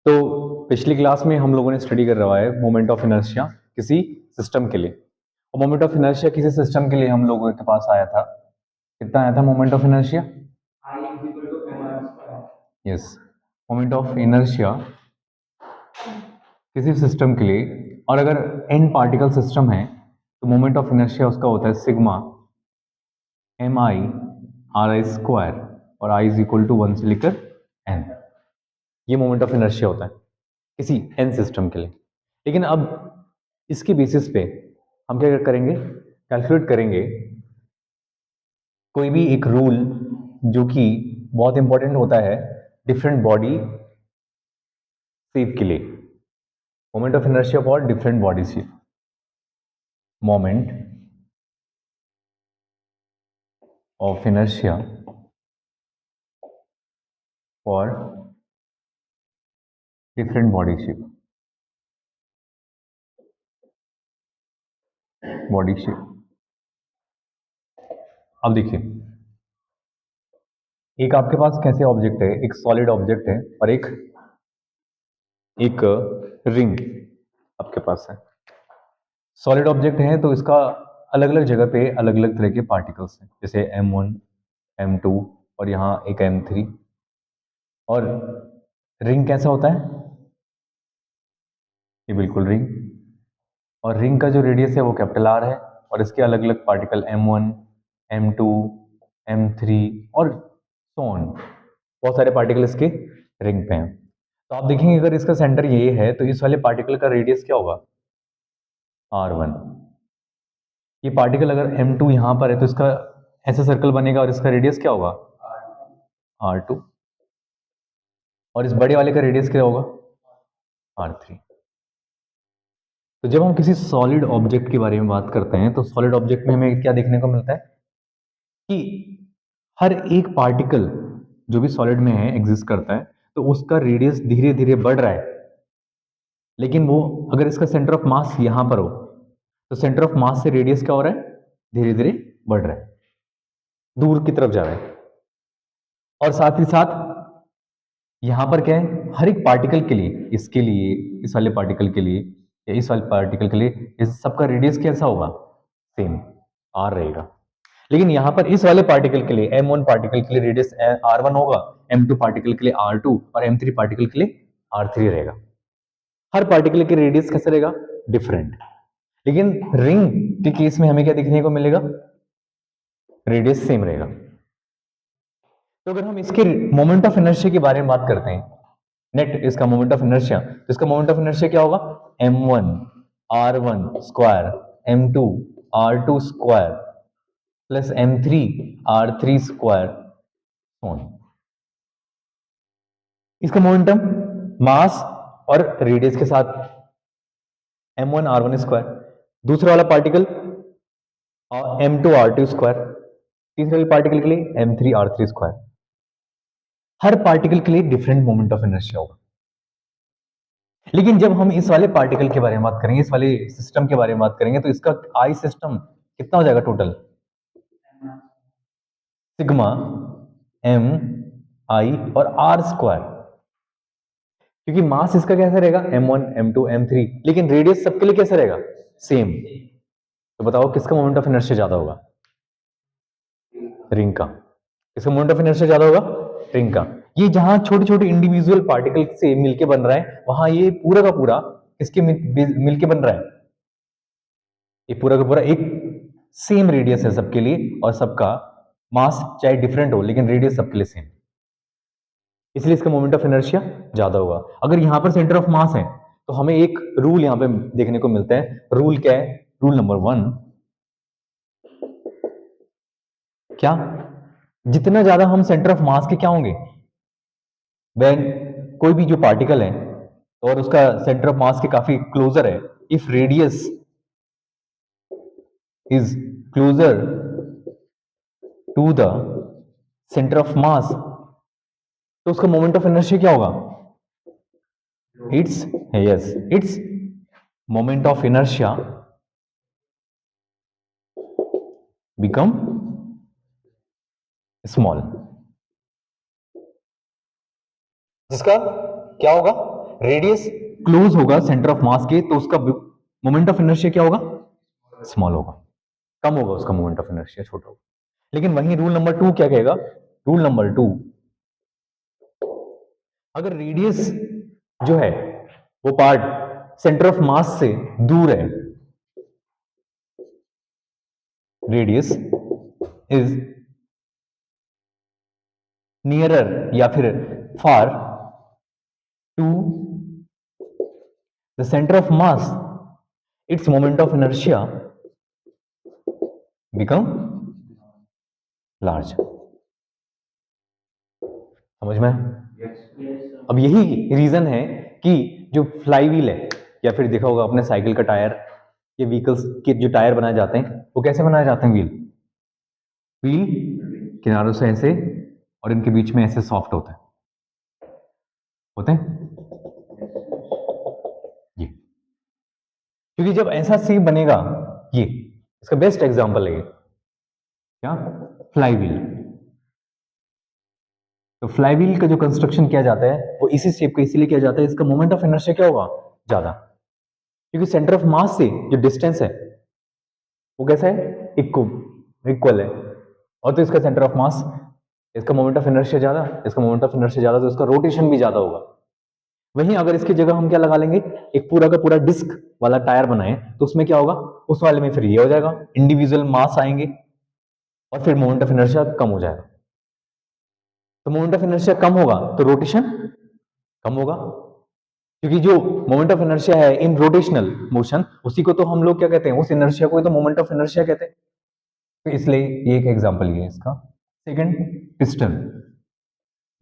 तो पिछली क्लास में हम लोगों ने स्टडी कर रहा है मोमेंट ऑफ इनर्शिया किसी सिस्टम के लिए। और मोमेंट ऑफ इनर्शिया किसी सिस्टम के लिए हम लोगों के पास आया था, कितना आया था moment of inertia? Yes, moment of inertia किसी सिस्टम के लिए, और अगर एन पार्टिकल सिस्टम है तो मोमेंट ऑफ इनर्शिया उसका होता है sigma M I R I square, और आई इज इक्वल टू 1 से लेकर एन। ये मोमेंट ऑफ इनर्शिया होता है किसी एन सिस्टम के लिए। लेकिन अब इसके बेसिस पे हम क्या करेंगे, कैलकुलेट करेंगे कोई भी एक रूल जो कि बहुत इंपॉर्टेंट होता है डिफरेंट बॉडी शेप के लिए। Moment of inertia for different body shape, moment of inertia for different body shape, body shape. अब देखिए, एक आपके पास कैसे ऑब्जेक्ट है, एक सॉलिड ऑब्जेक्ट है और एक एक रिंग आपके पास है। सॉलिड ऑब्जेक्ट है तो इसका अलग अलग जगह पे अलग अलग तरह के पार्टिकल्स हैं, जैसे M1 M2 और यहाँ एक M3। और रिंग कैसा होता है? ये बिल्कुल रिंग, और रिंग का जो रेडियस है वो कैपिटल R है, और इसके अलग अलग पार्टिकल M1 M2 M3 और सो ऑन, बहुत सारे पार्टिकल इसके रिंग पे हैं। तो आप देखेंगे अगर इसका सेंटर ये है तो इस वाले पार्टिकल का रेडियस क्या होगा? R1। ये पार्टिकल अगर M2 यहाँ पर है तो इसका ऐसा सर्कल बनेगा और इसका रेडियस क्या होगा? R2। और इस बड़े वाले का रेडियस क्या होगा? R3। तो जब हम किसी सॉलिड ऑब्जेक्ट के बारे में बात करते हैं तो सॉलिड ऑब्जेक्ट में हमें क्या देखने को मिलता है कि हर एक पार्टिकल जो भी सॉलिड में है एग्जिस्ट करता है तो उसका रेडियस धीरे धीरे बढ़ रहा है। लेकिन वो अगर इसका सेंटर ऑफ मास यहां पर हो तो सेंटर ऑफ मास से रेडियस क्या हो रहा है? धीरे धीरे बढ़ रहा है, दूर की तरफ जा रहा है। और साथ ही साथ यहां पर क्या है, हर एक पार्टिकल के लिए, इसके लिए, इस वाले पार्टिकल के लिए या इस वाले पार्टिकल के लिए, इस सबका रेडियस कैसा होगा? सेम, आर रहेगा। लेकिन यहां पर इस वाले पार्टिकल के लिए, M1 पार्टिकल के लिए रेडियस R1 होगा, M2 पार्टिकल के लिए R2 और M3 पार्टिकल के लिए R3 रहेगा। हर पार्टिकल के रेडियस कैसे रहेगा? डिफरेंट। लेकिन रिंग के केस में हमें क्या देखने को मिलेगा? रेडियस सेम रहेगा। तो अगर हम इसके मोमेंट ऑफ इनर्शिया के बारे में बात करते हैं, नेट इसका मोमेंट ऑफ इनर्शिया, तो इसका मोमेंट ऑफ इनर्शिया क्या होगा? M1 R1 square M2 R2 square plus M3 R3 square on. इसका मोमेंटम मास और रेडियस के साथ M1 R1 स्क्वायर, दूसरा वाला पार्टिकल M2 R2 स्क्वायर, तीसरे वाले पार्टिकल के लिए M3 R3 स्क्वायर। हर पार्टिकल के लिए डिफरेंट मोमेंट ऑफ इनर्शिया होगा। लेकिन जब हम इस वाले पार्टिकल के बारे में बात करेंगे, इस वाले सिस्टम के बारे में बात करेंगे, तो इसका आई सिस्टम कितना हो जाएगा टोटल? सिग्मा एम आई और आर स्क्वायर, क्योंकि मास इसका कैसा रहेगा? M1 M2 M3, लेकिन रेडियस सबके लिए कैसा रहेगा? सेम। तो बताओ किसका मोमेंट ऑफ इनर्शिया ज्यादा होगा? रिंग का। किसका मोमेंट ऑफ इनर्शिया ज्यादा होगा? रिंग का। ये जहां छोटे छोटे इंडिविजुअल पार्टिकल से मिलके बन रहा है, वहां ये पूरा का पूरा किसके मिलके बन रहा है? ये पूरा का पूरा एक सेम रेडियस है सबके लिए, और सबका मास चाहे डिफरेंट हो लेकिन रेडियस सबके लिए सेम, इसलिए इसका मोमेंट ऑफ इनर्शिया ज्यादा होगा। अगर यहां पर सेंटर ऑफ मास है तो हमें एक रूल यहां पे देखने को मिलता है। रूल क्या है? रूल नंबर 1, क्या जितना ज्यादा हम सेंटर ऑफ मास के क्या होंगे, व्हेन कोई भी जो पार्टिकल है और उसका सेंटर ऑफ मास के काफी क्लोजर है, if radius is closer to the centre of mass, तो उसका मोमेंट ऑफ इनर्शिया क्या होगा? It's moment of inertia become small, जिसका क्या होगा? रेडियस क्लोज होगा सेंटर ऑफ मास के तो उसका मोमेंट ऑफ इनर्शिया क्या होगा, स्मॉल होगा, कम होगा उसका मोमेंट ऑफ इनर्शिया, छोटा होगा। लेकिन वहीं रूल नंबर 2 क्या कहेगा, रूल नंबर 2, अगर रेडियस जो है वो पार्ट सेंटर ऑफ मास से दूर है, रेडियस इज नियरर या फिर far to the centre of mass, its moment of inertia become large। समझ में? अब यही रीजन है कि जो फ्लाई व्हील है, या फिर देखा होगा अपने साइकिल का टायर, ये व्हीकल्स के जो टायर बनाए जाते हैं वो कैसे बनाए जाते हैं, व्हील व्हील किनारों से ऐसे और इनके बीच में ऐसे सॉफ्ट होते हैं ये, क्योंकि जब ऐसा सेप बनेगा, ये इसका बेस्ट एग्जांपल है क्या, फ्लाई व्हील। तो फ्लाई व्हील का जो कंस्ट्रक्शन किया जाता है वो इसी शेप का इसीलिए किया जाता है, इसका मोमेंट ऑफ इनर्शिया क्या होगा, ज्यादा, क्योंकि सेंटर ऑफ मास से जो डिस्टेंस है वो कैसा है, इक्वल है, और तो इसका सेंटर ऑफ मास, इसका मोमेंट ऑफ इनर्शिया ज्यादा, इसका मोमेंट ऑफ इनर्शिया ज्यादा, तो इसका रोटेशन भी ज्यादा होगा। वहीं अगर इसकी जगह हम क्या लगा लेंगे, एक पूरा का पूरा डिस्क वाला टायर बनाए तो उसमें क्या होगा, उस वाले में फिर ये हो जाएगा, इंडिविजुअल मास आएंगे और फिर मोमेंट ऑफ इनर्शिया कम हो जाएगा। तो मोमेंट ऑफ इनर्शिया कम होगा तो रोटेशन कम होगा, क्योंकि जो मोमेंट ऑफ इनर्शिया है इन रोटेशनल मोशन, उसी को तो हम लोग क्या कहते हैं, उस इनर्शिया को तो मोमेंट ऑफ इनर्शिया कहते हैं। तो इसलिए ये एक एग्जांपल ये है इसका। सेकंड, पिस्टन,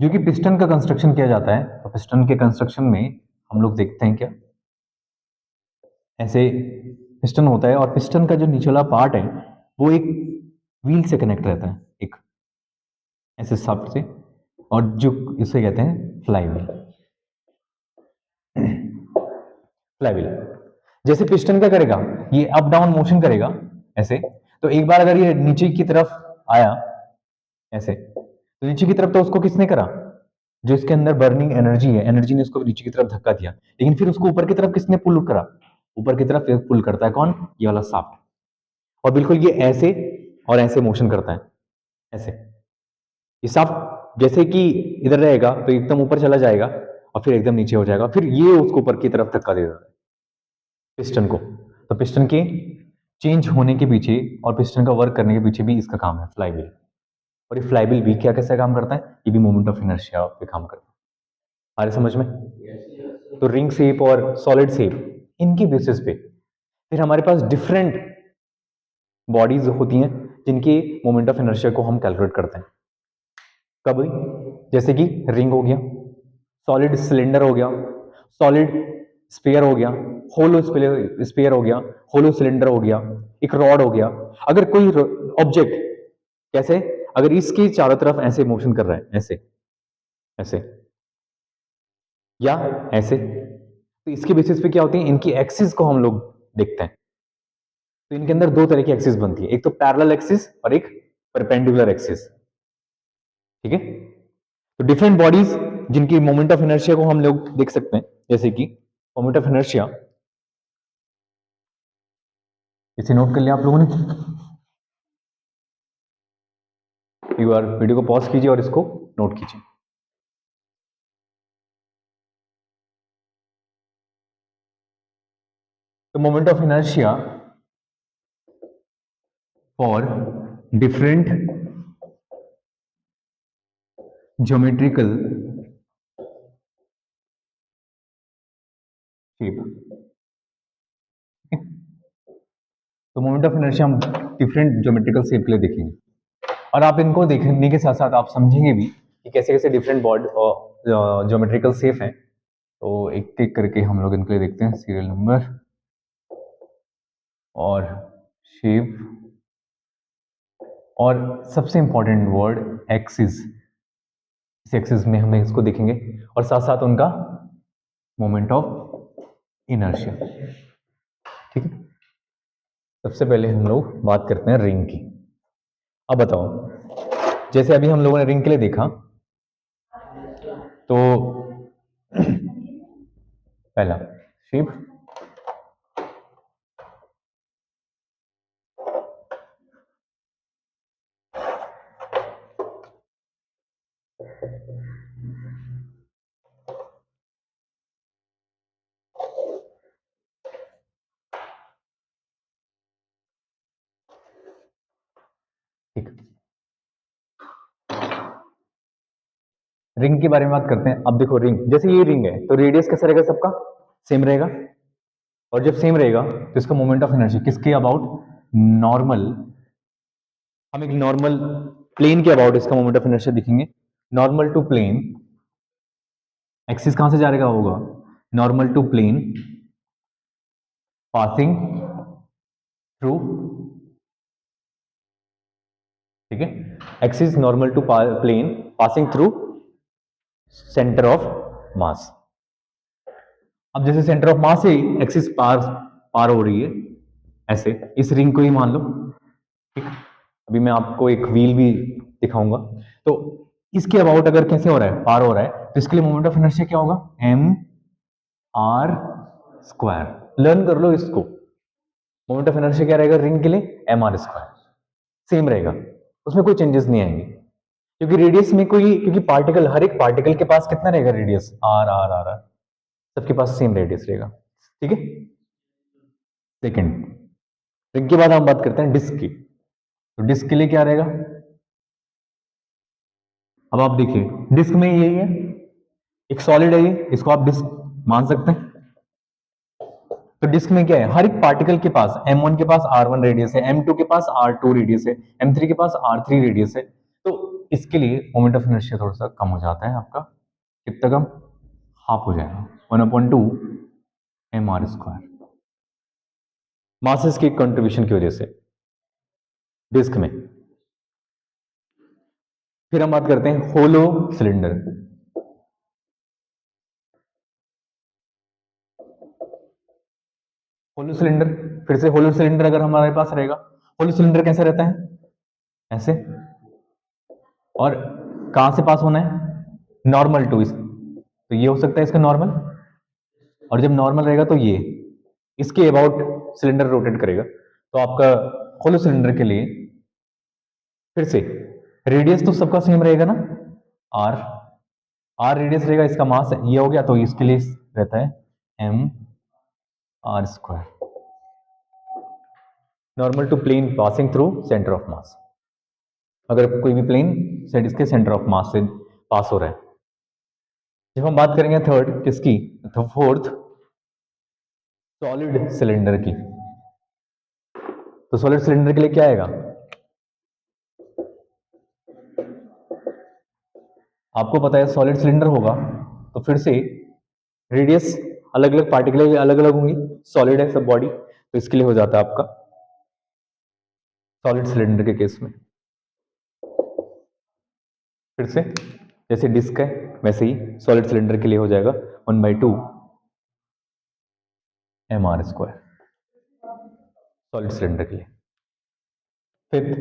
जो कि पिस्टन का कंस्ट्रक्शन किया जाता है, तो पिस्टन के कंस्ट्रक्शन में हम लोग देखते हैं क्या, ऐसे पिस्टन होता है और पिस्टन का जो निचला पार्ट है वो एक व्हील से कनेक्ट रहता है, एक ऐसे शाफ्ट से, और जो इसे कहते हैं फ्लाई व्हील। फ्लाई व्हील जैसे पिस्टन क्या करेगा, ये अप डाउन मोशन करेगा ऐसे, तो एक बार अगर ये नीचे की तरफ आया ऐसे, तो नीचे की तरफ तो उसको किसने करा, जो इसके अंदर बर्निंग एनर्जी है, एनर्जी ने उसको नीचे की तरफ धक्का दिया, लेकिन फिर उसको ऊपर की तरफ किसने पुल करा, ऊपर की तरफ पुल करता है कौन, ये वाला शाफ्ट। और बिल्कुल ये ऐसे और ऐसे मोशन करता है, ऐसे ये शाफ्ट जैसे कि इधर रहेगा तो एकदम ऊपर चला जाएगा और फिर एकदम नीचे हो जाएगा, फिर ये उसको ऊपर की तरफ धक्का दे देता है पिस्टन को। तो पिस्टन के चेंज होने के पीछे और पिस्टन का वर्क करने के पीछे भी इसका काम है फ्लाई व्हील। और ये फ्लाई व्हील भी क्या कैसे काम करता है, ये भी मोमेंट ऑफ इनर्शिया पे काम करता है। आ रही समझ में? तो रिंग शेप और सॉलिड शेप, इनके बेसिस पे फिर हमारे पास डिफरेंट बॉडीज होती हैं जिनके मोमेंट ऑफ इनर्शिया को हम कैलकुलेट करते हैं। कब? जैसे कि रिंग हो गया, सॉलिड सिलेंडर हो गया, सॉलिड स्फीयर हो गया, होलो स्फीयर हो गया, होलो सिलेंडर हो गया, एक रॉड हो गया। अगर कोई ऑब्जेक्ट कैसे, अगर इसके चारों तरफ ऐसे मोशन कर रहा है, ऐसे ऐसे या ऐसे, तो इसके बेसिस पे क्या होती है, इनकी एक्सिस को हम लोग देखते हैं। तो इनके अंदर दो तरह की एक्सिस बनती है, एक तो पैरेलल एक्सिस और एक परपेंडिकुलर एक्सिस। ठीक है? तो डिफरेंट बॉडीज जिनकी मोमेंट ऑफ इनर्शिया को हम लोग देख सकते हैं, जैसे कि मोमेंट ऑफ इनर्शिया, इसे नोट कर लिया आप लोगों ने, एक बार वीडियो को पॉज कीजिए और इसको नोट कीजिए। तो moment of inertia for different geometrical shape, तो मोमेंट ऑफ इनर्शिया हम डिफरेंट ज्योमेट्रिकल शेप के लिए देखेंगे, और आप इनको देखने के साथ साथ आप समझेंगे भी कि कैसे कैसे डिफरेंट बॉडी ज्योमेट्रिकल शेप हैं। तो एक एक करके हम लोग इनके लिए देखते हैं, सीरियल नंबर और शेप, और सबसे इंपॉर्टेंट वर्ड एक्सिस, इस एक्सिस में हमें इसको देखेंगे और साथ साथ उनका मोमेंट ऑफ इनर्शिया। ठीक है? सबसे पहले हम लोग बात करते हैं रिंग की। अब बताओ, जैसे अभी हम लोगों ने रिंग के लिए देखा, तो पहला शेप, ठीक। रिंग के बारे में बात करते हैं। अब देखो रिंग, जैसे ये रिंग है तो रेडियस कैसा रहेगा सबका, सेम रहेगा। और जब सेम रहेगा तो इसका मोमेंट ऑफ इनर्शिया किसके अबाउट, नॉर्मल, हम एक नॉर्मल प्लेन के अबाउट इसका मोमेंट ऑफ इनर्शिया दिखेंगे। नॉर्मल टू प्लेन, एक्सिस कहां से जा रहेगा होगा, normal to plane passing through, ठीक है, axis normal to plane passing through centre of mass. अब जैसे सेंटर ऑफ मास से एक्सिस पार पार हो रही है, ऐसे इस रिंग को ही मान लो, ठीक। अभी मैं आपको एक व्हील भी दिखाऊंगा। तो इसके अबाउट अगर कैसे हो रहा है, पार हो रहा है, तो इसके लिए मोमेंट ऑफ इनर्शिया क्या होगा, एम आर स्क्वायर। लर्न कर लो इसको। मोमेंट ऑफ इनर्शिया क्या रहेगा रिंग के लिए, एम आर स्क्वायर, सेम रहेगा, उसमें कोई चेंजेस नहीं आएंगे। क्योंकि रेडियस में कोई, क्योंकि पार्टिकल, हर एक पार्टिकल के पास कितना रहेगा radius, R R R R, सबके पास सेम रेडियस रहेगा, ठीक है। सेकंड, रिंग के बाद हम बात करते हैं डिस्क की। तो डिस्क के लिए क्या रहेगा, अब आप देखिए डिस्क में यही है, एक सॉलिड है ये, इसको आप डिस्क मान सकते हैं। तो डिस्क में क्या है, हर एक पार्टिकल के पास m1 के पास r1 रेडियस है, m2 के पास r2 रेडियस है, m3 के पास r3 रेडियस है। तो इसके लिए मोमेंट ऑफ इनर्शिया थोड़ा सा कम हो जाता है आपका, कितना कम, हाफ हो जाएगा, 1/2 mr स्क्वायर, मासेस की कंट्रीब्यूशन की वजह से डिस्क में। फिर हम बात करते हैं होलो सिलेंडर। होलो सिलेंडर, फिर से होलो सिलेंडर अगर हमारे पास रहेगा, होलो सिलेंडर कैसे रहता है, ऐसे, और कहां से पास होना है, नॉर्मल टू इस, तो ये हो सकता है इसका नॉर्मल, और जब नॉर्मल रहेगा तो ये इसके अबाउट सिलेंडर रोटेट करेगा। तो आपका होलो सिलेंडर के लिए फिर से रेडियस तो सबका सेम रहेगा ना, आर, आर रेडियस रहेगा, इसका मास ये हो गया, तो इसके लिए रहता है M R square, normal to plane passing through centre of mass. अगर कोई भी प्लेन सेट इसके सेंटर ऑफ मास से पास हो रहा है। जब हम बात करेंगे थर्ड किसकी, तो फोर्थ सॉलिड सिलेंडर की। तो सॉलिड सिलेंडर के लिए क्या आएगा, आपको पता है सॉलिड सिलेंडर होगा तो फिर से रेडियस अलग अलग पार्टिकल अलग अलग होंगी, सॉलिड है सब बॉडी, तो इसके लिए हो जाता है आपका सॉलिड सिलेंडर के केस में। फिर से जैसे डिस्क है वैसे ही सॉलिड सिलेंडर के लिए हो जाएगा 1/2 mr स्क्वायर, सॉलिड सिलेंडर के लिए। फिफ्थ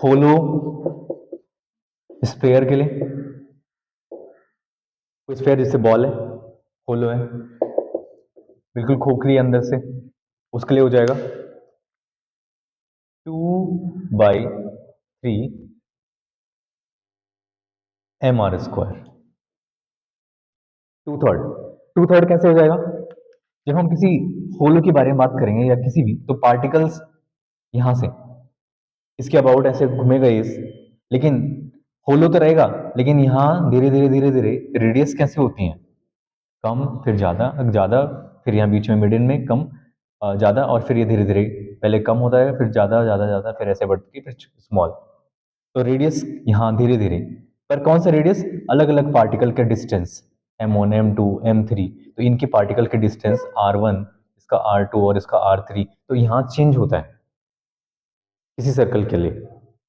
होलो स्फेयर के लिए, कोई स्फेयर जिससे बॉल है, होलो है, बिल्कुल खोखली अंदर से, उसके लिए हो जाएगा 2/3 mr स्क्वायर। टू थर्ड कैसे हो जाएगा, जब हम किसी होलो के बारे में बात करेंगे या किसी भी, तो पार्टिकल्स यहां से इसके अबाउट ऐसे घूमेगा इस, लेकिन होलो तो रहेगा, लेकिन यहां धीरे धीरे धीरे धीरे रेडियस कैसे होती है, कम फिर ज्यादा, ज्यादा फिर यहाँ बीच में मिडिल में कम, ज्यादा, और फिर ये धीरे धीरे पहले कम होता है फिर ज्यादा ज्यादा ज्यादा, फिर ऐसे बढ़ती है फिर स्मॉल। तो रेडियस यहाँ धीरे धीरे, पर कौन सा रेडियस, अलग अलग पार्टिकल के डिस्टेंस, m1 m2 m3, तो इनके पार्टिकल के डिस्टेंस r1, इसका r2 और इसका r3, तो यहाँ चेंज होता है किसी सर्कल के लिए।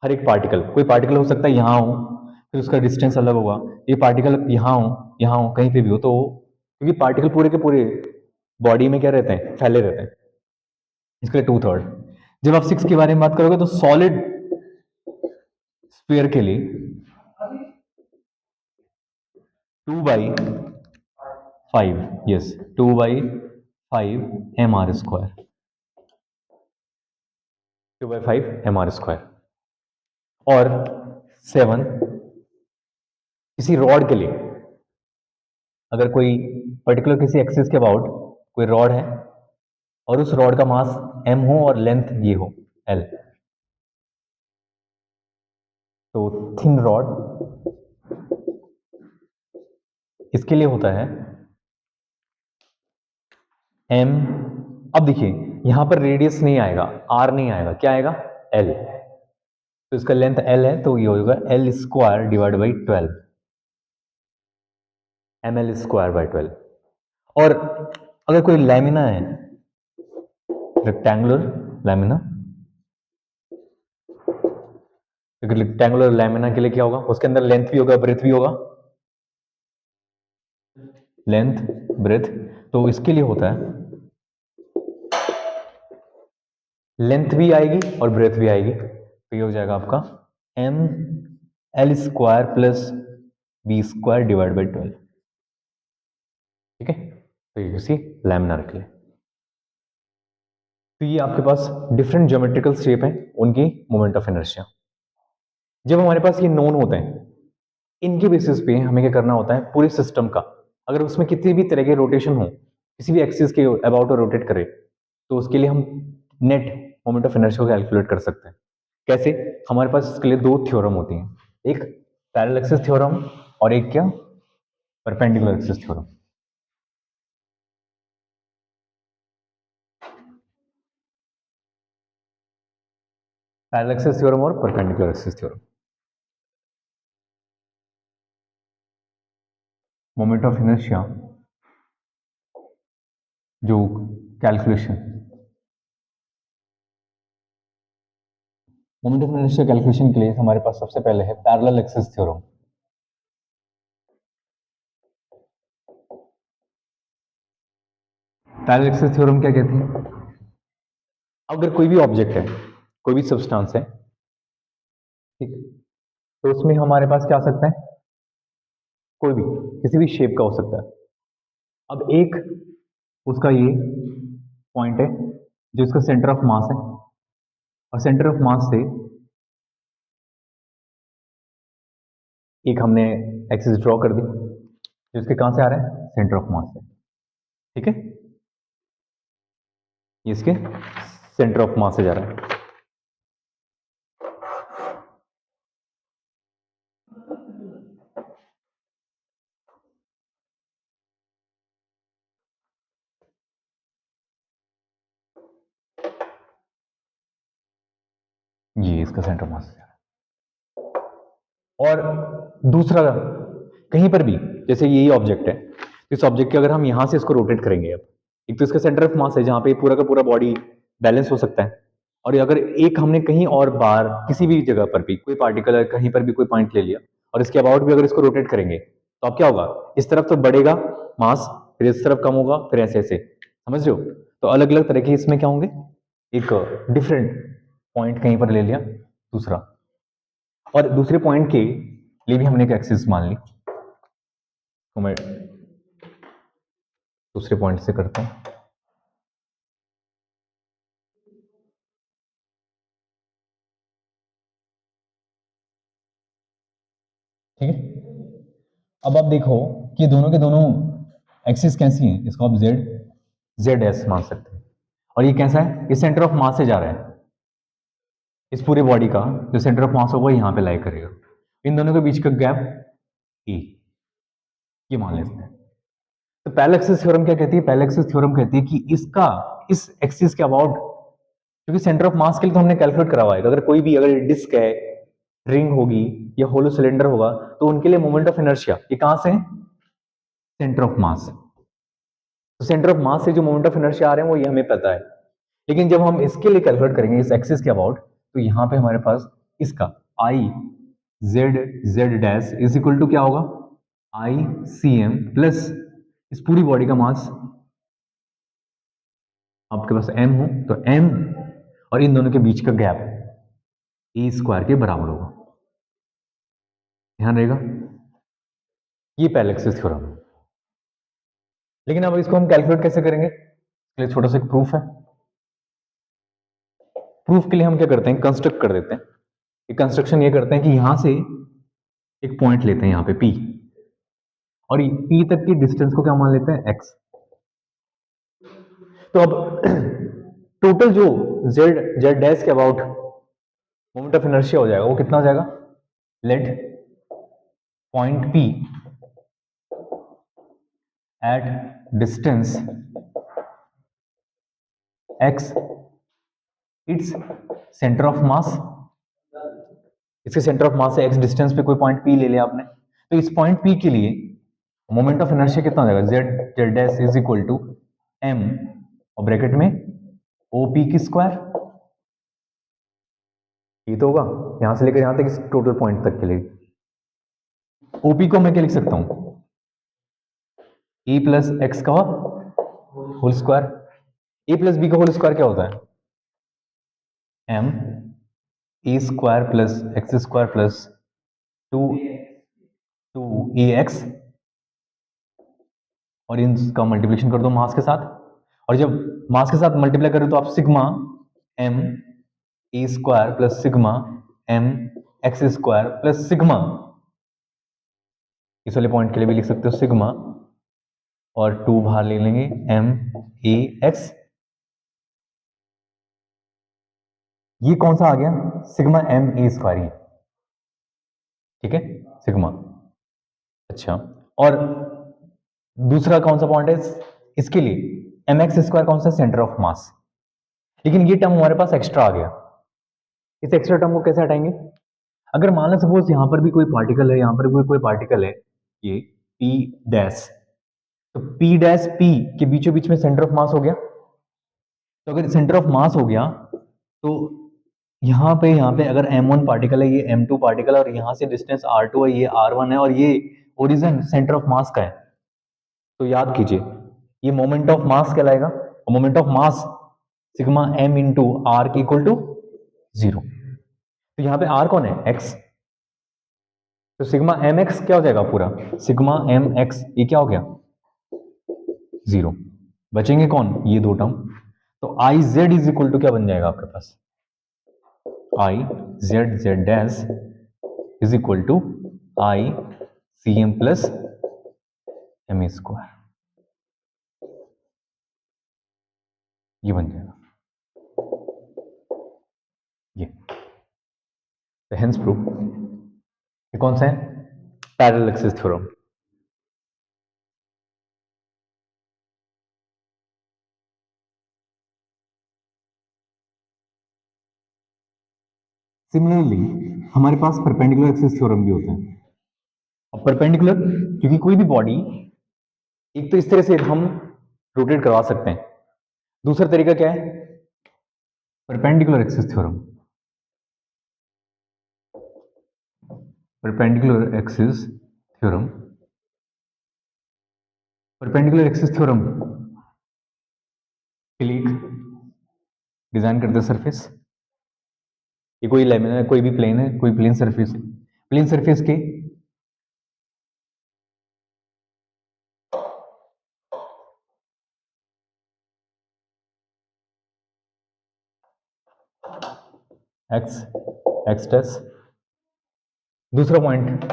हर एक पार्टिकल, कोई पार्टिकल हो सकता है यहाँ हो, फिर उसका डिस्टेंस अलग होगा, ये पार्टिकल यहाँ हो कहीं पे भी हो, तो क्योंकि पार्टिकल पूरे के पूरे बॉडी में क्या रहते हैं, फैले रहते हैं, इसके लिए टू थर्ड। जब आप सिक्स के बारे में बात करोगे तो सॉलिड स्फीयर के लिए 2/3 5, यस, 2/5 mr², 2/5 mr²। और 7, किसी रॉड के लिए, अगर कोई पर्टिकुलर किसी एक्सिस के अबाउट कोई रॉड है और उस रॉड का मास m हो और लेंथ ये हो l, तो थिन रॉड इसके लिए होता है m। अब देखिए यहां पर रेडियस नहीं आएगा, r नहीं आएगा, क्या आएगा l। तो इसका लेंथ l है तो ये होगा l² डिवाइड बाई 12, ml²/12। और अगर कोई लैमिना है, रेक्टेंगुलर लैमिना, क्योंकि रेक्टेंगुलर लैमिना के लिए क्या होगा, उसके अंदर लेंथ भी होगा, ब्रेथ भी होगा, लेंथ ब्रेथ। तो इसके लिए होता है लेंथ भी आएगी और ब्रेथ भी आएगी, तो ये हो जाएगा आपका ml² plus b² divide by 12। ठीक है, तो ये किसी लैमिना रख ले। तो ये आपके पास डिफरेंट ज्योमेट्रिकल शेप है, उनकी मोमेंट ऑफ इनर्शिया। जब हमारे पास ये नोन होते हैं, इनके बेसिस पे हमें क्या करना होता है, पूरे सिस्टम का अगर उसमें कितनी भी तरह के रोटेशन हो, किसी भी एक्सिस के अबाउट रोटेट करे, तो उसके लिए हम नेट मोमेंट ऑफ इनर्शिया को कैलकुलेट कर सकते हैं। कैसे? हमारे पास इसके लिए दो थ्योरम होती हैं, एक पैरेलल एक्सिस थ्योरम और एक क्या, perpendicular axis theorem. Parallel axis theorem और perpendicular axis theorem. Moment of inertia जो calculation, moment of inertia calculation के लिए हमारे पास सबसे पहले है parallel axis theorem. Parallel axis theorem क्या कहती है? अगर कोई भी ऑब्जेक्ट है, कोई भी सब्सटेंस है, ठीक, तो उसमें हमारे पास क्या आ सकता है, कोई भी किसी भी शेप का हो सकता है। अब एक उसका ये पॉइंट है जो इसका सेंटर ऑफ मास है, और सेंटर ऑफ मास से एक हमने एक्सिस ड्रॉ कर दी जो इसके कहां से आ रहा है, सेंटर ऑफ मास से। ठीक है, ये इसके सेंटर ऑफ मास से जा रहा है। ये इसका सेंटर ऑफ मास से जा रहा है। और दूसरा, कहीं पर भी जैसे यही ऑब्जेक्ट है, तो इस ऑब्जेक्ट के अगर हम यहां से इसको रोटेट करेंगे, अब एक तो इसका सेंटर ऑफ मास है जहां पे पूरा का पूरा बॉडी बैलेंस हो सकता है, और अगर एक हमने कहीं और बार किसी भी जगह पर भी कोई पार्टिकल कहीं पर भी कोई पॉइंट ले लिया और इसके अबाउट भी अगर इसको रोटेट करेंगे, तो अब क्या होगा, इस तरफ तो बढ़ेगा मास, फिर इस तरफ कम होगा, फिर ऐसे ऐसे, समझ रहे हो? तो अलग अलग तरह के इसमें क्या होंगे, एक डिफरेंट पॉइंट कहीं पर ले लिया दूसरा, और दूसरे पॉइंट के लिए भी हमने एक एक्सिस मान ली, तो मैं दूसरे पॉइंट से करता हूं। ठीक है, अब आप देखो कि दोनों के दोनों एक्सिस कैसी हैं, इसको आप जेड एस मान सकते हैं, और ये कैसा है, ये सेंटर ऑफ मास से जा रहा है, इस पूरे बॉडी का जो सेंटर ऑफ मास होगा यहां पे लाई करेगा, इन दोनों के बीच का गैप ई, ये मान लेते हैं। तो पैरेलल एक्सिस थ्योरम क्या कहती है, पैरेलल एक्सिस थ्योरम कहती है कि इसका इस एक्सिस के अबाउट, क्योंकि सेंटर ऑफ मास के लिए तो हमने कैलकुलेट करा हुआ है, अगर कोई भी अगर डिस्क है, रिंग होगी या होलो सिलेंडर होगा, तो उनके लिए मोमेंट ऑफ इनर्शिया ये कहां से है, सेंटर ऑफ मास। तो सेंटर ऑफ मास से जो मोमेंट ऑफ इनर्शिया आ रहे हैं वो ये हमें पता है, लेकिन जब हम इसके लिए कैलकुलेट करेंगे इस एक्सिस के अबाउट, तो यहां पे हमारे पास इसका I Z Z dash is equal to क्या होगा, आई सी एम प्लस इस पूरी बॉडी का मास, आपके पास m हो तो m और इन दोनों के बीच का गैप a² के बराबर होगा, ध्यान रहेगा। ये पैरेलल एक्सिस थ्योरम है। लेकिन अब इसको हम कैलकुलेट कैसे करेंगे, इसके लिए छोटा सा एक प्रूफ है। प्रूफ के लिए हम क्या करते हैं, कंस्ट्रक्ट कर देते हैं। एक कंस्ट्रक्शन ये करते हैं कि यहां से एक पॉइंट लेते हैं यहाँ पे P, और P तक की डिस्टेंस को क्या मान लेते हैं, x। तो अब टोटल जो z डैश के अबाउट मोमेंट ऑफ इनर्शिया हो जाएगा वो कितना हो जाएगा, let point P at distance x its centre of मास। इसके सेंटर ऑफ मास से x डिस्टेंस पे कोई पॉइंट P ले लिया आपने, तो इस पॉइंट P के लिए मोमेंट ऑफ इनर्शिया कितना हो जाएगा, z dash is equal to m और ब्रैकेट में OP की स्क्वायर। ये तो होगा यहां से लेकर यहां तक इस टोटल पॉइंट तक के लिए। OP को मैं क्या लिख सकता हूं, E प्लस एक्स का whole square. A plus b का होल स्क्वायर क्या होता है, m a square plus x square plus two a x, और इनका मल्टीप्लिकेशन कर दो मास के साथ, और जब मास के साथ मल्टीप्लाई करें तो आप sigma m a square plus sigma m x square plus sigma, इस वाले पॉइंट के लिए भी लिख सकते हो सिग्मा, और टू बाहर ले लेंगे m ए एक्स। ये कौन सा आ गया, सिग्मा m ए स्क्वायर ही, ठीक है सिग्मा। अच्छा, और दूसरा कौन सा पॉइंट है इसके लिए, एम एक्स स्क्वायर कौन सा, सेंटर ऑफ मास। लेकिन ये टर्म हमारे पास एक्स्ट्रा आ गया, इस एक्स्ट्रा टर्म को कैसे हटाएंगे, अगर मान लो सपोज यहां पर भी कोई पार्टिकल है, यहां पर भी कोई पार्टिकल है, ये पी डैश, तो पी डैश पी के बीचों बीच में सेंटर ऑफ मास हो गया। तो अगर सेंटर ऑफ मास हो गया तो यहाँ पे अगर m1 पार्टिकल है, ये m2 पार्टिकल है, और यहाँ से डिस्टेंस r2 है, ये r1 है, और ये ओरिजिन सेंटर ऑफ मास का है, तो याद कीजिए ये मोमेंट ऑफ मास कहलाएगा, और moment of mass sigma m into R के इक्वल टू 0। तो यहाँ पे r कौन है, x, तो सिग्मा एम एक्स क्या हो जाएगा पूरा, सिग्मा एम एक्स ये क्या हो गया 0। बचेंगे कौन, ये दो टर्म। तो I Z is equal to क्या बन जाएगा आपके पास, I Z Z dash is equal to I C M plus M square, ये बन जाएगा ये। हेंस प्रूफ, ये कौन सा है, पैरेलल एक्सिस थ्योरम। सिमिलरली हमारे पास परपेंडिकुलर एक्सिस थ्योरम भी होते हैं। अब परपेंडिकुलर क्योंकि कोई भी बॉडी, एक तो इस तरह से हम रोटेट करवा सकते हैं, दूसरा तरीका क्या है, perpendicular axis theorem. Perpendicular axis theorem, perpendicular axis theorem के लिए डिजाइन करते हैं सरफेस, ये कोई लेमिनर है, कोई भी प्लेन है, कोई प्लेन सरफेस है, प्लेन सरफेस के एक्स एक्स डैश, दूसरा पॉइंट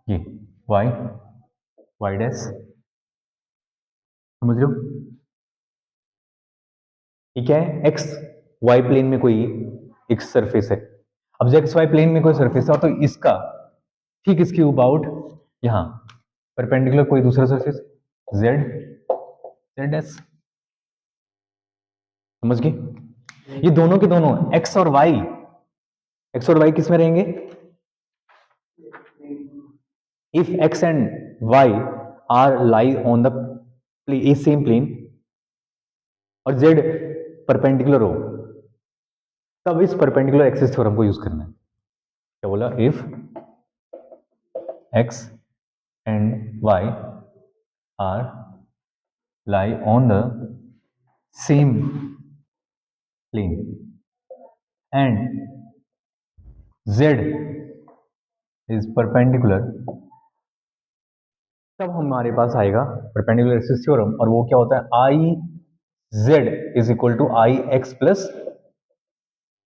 ये वाई वाई डैश, समझ रहे हो, ये क्या है, एक्स वाई प्लेन में कोई एक सरफेस है। अब जब एक्स वाई प्लेन में कोई सरफेस है तो इसका ठीक इसके अबाउट यहां परपेंडिकुलर कोई दूसरा सरफेस जेड जेड डैश, समझ गए, ये दोनों के दोनों एक्स और वाई, एक्स और वाई किस में रहेंगे, if x and y are lie on the same plane और z परपेंडिकुलर हो, तब इस परपेंडिकुलर एक्सिस थ्योरम को यूज करना है। क्या बोला, if x and y are lie on the same plane and z is perpendicular, तब हमारे पास आएगा परपेंडिकुलर एक्सिस थ्योरम, और वो क्या होता है, I Z is equal to I x plus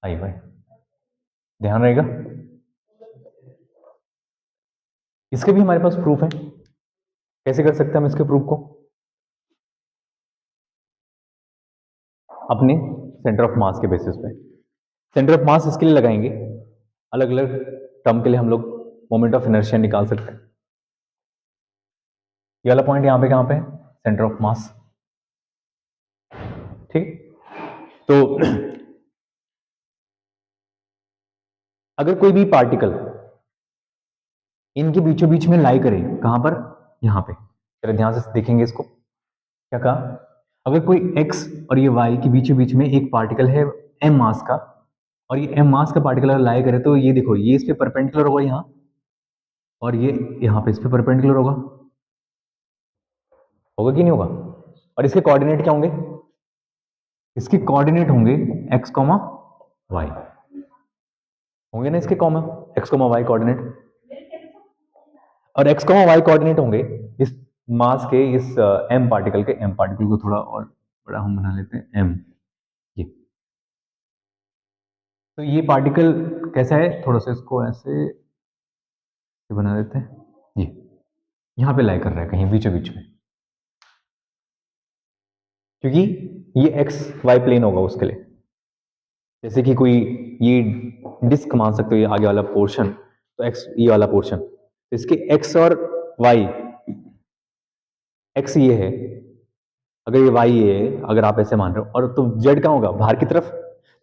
I Y. ध्यान रहेगा, इसके भी हमारे पास प्रूफ है। कैसे कर सकते हैं हम इसके प्रूफ को, अपने सेंटर ऑफ मास के बेसिस पे। सेंटर ऑफ मास इसके लिए लगाएंगे, अलग अलग टर्म के लिए हम लोग मोमेंट ऑफ इनर्शिया निकाल सकते हैं। ये वाला पॉइंट यहां पे कहां पे है, सेंटर ऑफ मास, ठीक। तो अगर कोई भी पार्टिकल इनके बीचों बीच में लाई करे, कहां पर, यहां पे, जरा ध्यान से देखेंगे इसको। क्या कहा, अगर कोई x और ये y के बीचों बीच में एक पार्टिकल है m मास का, और ये m मास का पार्टिकल अगर लाई करे, तो ये देखो, ये इस पे परपेंडिकुलर होगा यहां, और ये यहां पे इस पे परपेंडिकुलर होगा, होगा कि नहीं होगा। और इसके कोऑर्डिनेट क्या होंगे, इसके कोऑर्डिनेट होंगे x, y होंगे ना, इसके कॉमा x, y कोऑर्डिनेट, और x, y कोऑर्डिनेट होंगे इस मास के, इस m पार्टिकल के। m पार्टिकल को थोड़ा और बड़ा हम बना लेते हैं, m, ये। तो ये पार्टिकल कैसा है, थोड़ा सा इसको ऐसे बना देते हैं, ये यहां पे लाई कर रहा है कहीं बीचों बीच में, क्योंकि ये एक्स वाई प्लेन होगा उसके लिए। जैसे कि कोई ये डिस्क मान सकते हो, ये आगे वाला पोर्शन, तो एक्स ये वाला पोर्शन, इसके एक्स और वाई, एक्स ये है, अगर ये वाई ये है, अगर आप ऐसे मान रहे हो, और तो जेड कहाँ होगा, बाहर की तरफ,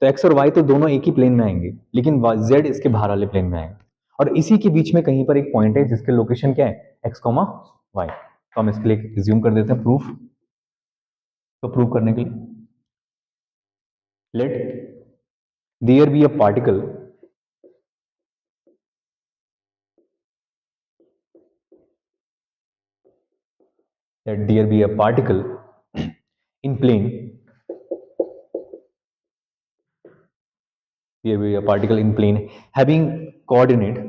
तो एक्स और वाई तो दोनों एक ही प्लेन में आएंगे, लेकिन जेड इसके बाहर वाले प्लेन में आएगा। और इसी के बीच में कहीं पर एक पॉइंट है जिसके लोकेशन क्या है, एक्स, वाई। तो हम इसके लिए रिज्यूम कर देते हैं प्रूफ। तो प्रूव करने के लिए, let there be a particle let there be a particle in plane, there be a particle in plane having coordinate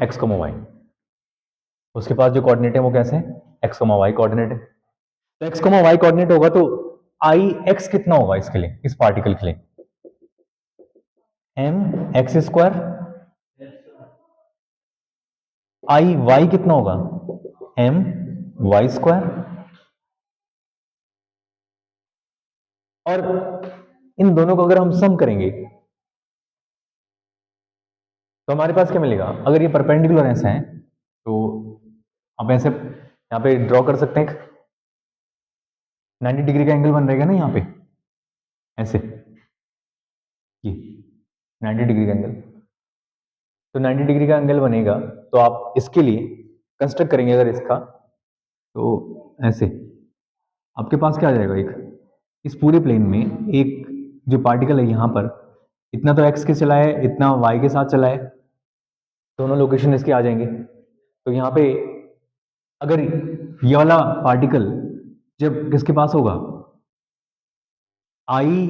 x, y। उसके पास जो कोऑर्डिनेट है वो कैसे है, x, y कोऑर्डिनेट है। तो x, y कोऑर्डिनेट होगा तो आई एक्स कितना होगा इसके लिए, इस पार्टिकल के लिए, m एक्स स्क्वायर, आई वाई कितना होगा, m वाई स्क्वायर। और इन दोनों को अगर हम सम करेंगे तो हमारे पास क्या मिलेगा, अगर ये परपेंडिकुलर ऐसा है तो आप ऐसे यहाँ पे ड्रॉ कर सकते हैं, 90 डिग्री का एंगल बन रहेगा ना यहाँ पे, ऐसे, ये 90 डिग्री का एंगल। तो 90 डिग्री का एंगल बनेगा, तो आप इसके लिए कंस्ट्रक्ट करेंगे अगर इसका, तो ऐसे आपके पास क्या आ जाएगा, एक इस पूरे प्लेन में एक जो पार्टिकल है यहाँ पर, इतना तो एक्स के चला है, इतना वाई के साथ चला है, दोनों लोकेशन इसके आ जाएंगे। तो यहाँ पे अगर ये वाला पार्टिकल जब किसके पास होगा, आई